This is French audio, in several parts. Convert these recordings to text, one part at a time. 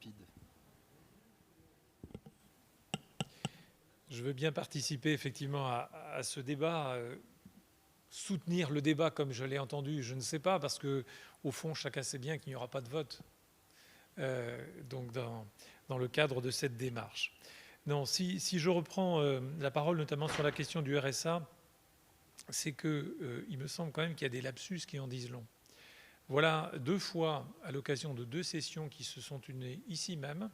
rapide. Je veux bien participer effectivement à ce débat. Soutenir le débat comme je l'ai entendu, je ne sais pas, parce que au fond, chacun sait bien qu'il n'y aura pas de vote. Donc dans le cadre de cette démarche. Non, si je reprends la parole notamment sur la question du RSA, c'est qu'il me semble quand même qu'il y a des lapsus qui en disent long. Voilà 2 fois, à l'occasion de 2 sessions qui se sont tenues ici même,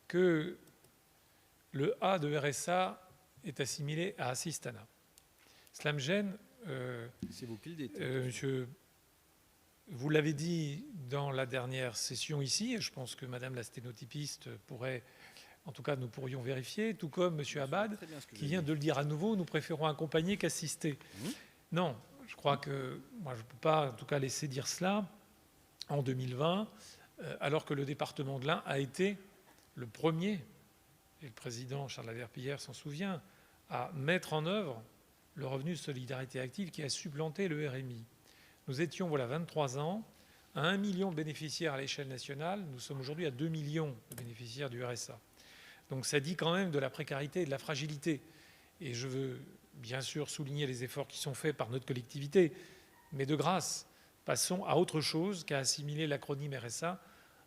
que le A de RSA est assimilé à assistanat. Cela me gêne. C'est vous qui le dites. Monsieur, vous l'avez dit dans la dernière session ici, et je pense que Madame la sténotypiste pourrait, en tout cas nous pourrions vérifier, tout comme Monsieur Abad, qui vient de le dire à nouveau, nous préférons accompagner qu'assister. Non, je crois que moi je ne peux pas en tout cas laisser dire cela en 2020, alors que le département de l'Ain a été le premier, et le président Charles Laverpillière s'en souvient, à mettre en œuvre le revenu de solidarité active qui a supplanté le RMI. Nous étions, voilà 23 ans, à 1 million de bénéficiaires à l'échelle nationale. Nous sommes aujourd'hui à 2 millions de bénéficiaires du RSA. Donc ça dit quand même de la précarité et de la fragilité. Et je veux bien sûr souligner les efforts qui sont faits par notre collectivité, mais de grâce, passons à autre chose qu'à assimiler l'acronyme RSA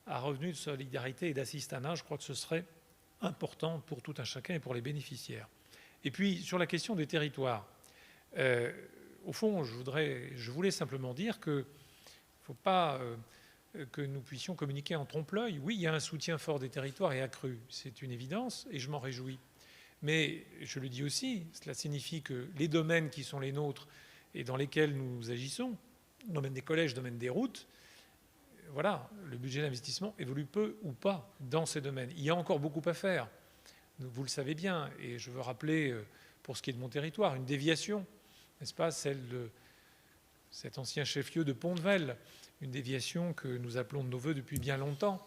à revenu de solidarité et d'assistanat. Je crois que ce serait important pour tout un chacun et pour les bénéficiaires. Et puis sur la question des territoires, au fond, je voulais simplement dire qu'il ne faut pas que nous puissions communiquer en trompe-l'œil. Oui, il y a un soutien fort des territoires et accru, c'est une évidence, et je m'en réjouis. Mais je le dis aussi, cela signifie que les domaines qui sont les nôtres et dans lesquels nous agissons, domaine des collèges, domaine des routes, voilà, le budget d'investissement évolue peu ou pas dans ces domaines. Il y a encore beaucoup à faire, vous le savez bien, et je veux rappeler, pour ce qui est de mon territoire, une déviation, n'est-ce pas, celle de cet ancien chef-lieu de Pont-de-Vel, une déviation que nous appelons de nos voeux depuis bien longtemps,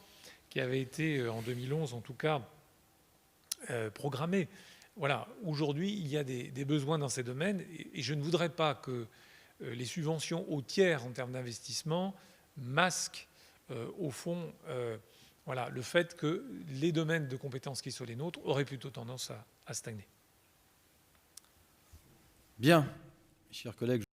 qui avait été, en 2011 en tout cas, programmée. Voilà, aujourd'hui, il y a des besoins dans ces domaines, et je ne voudrais pas que les subventions au tiers en termes d'investissement masquent, au fond, voilà, le fait que les domaines de compétences qui sont les nôtres auraient plutôt tendance à stagner. Bien, chers collègues.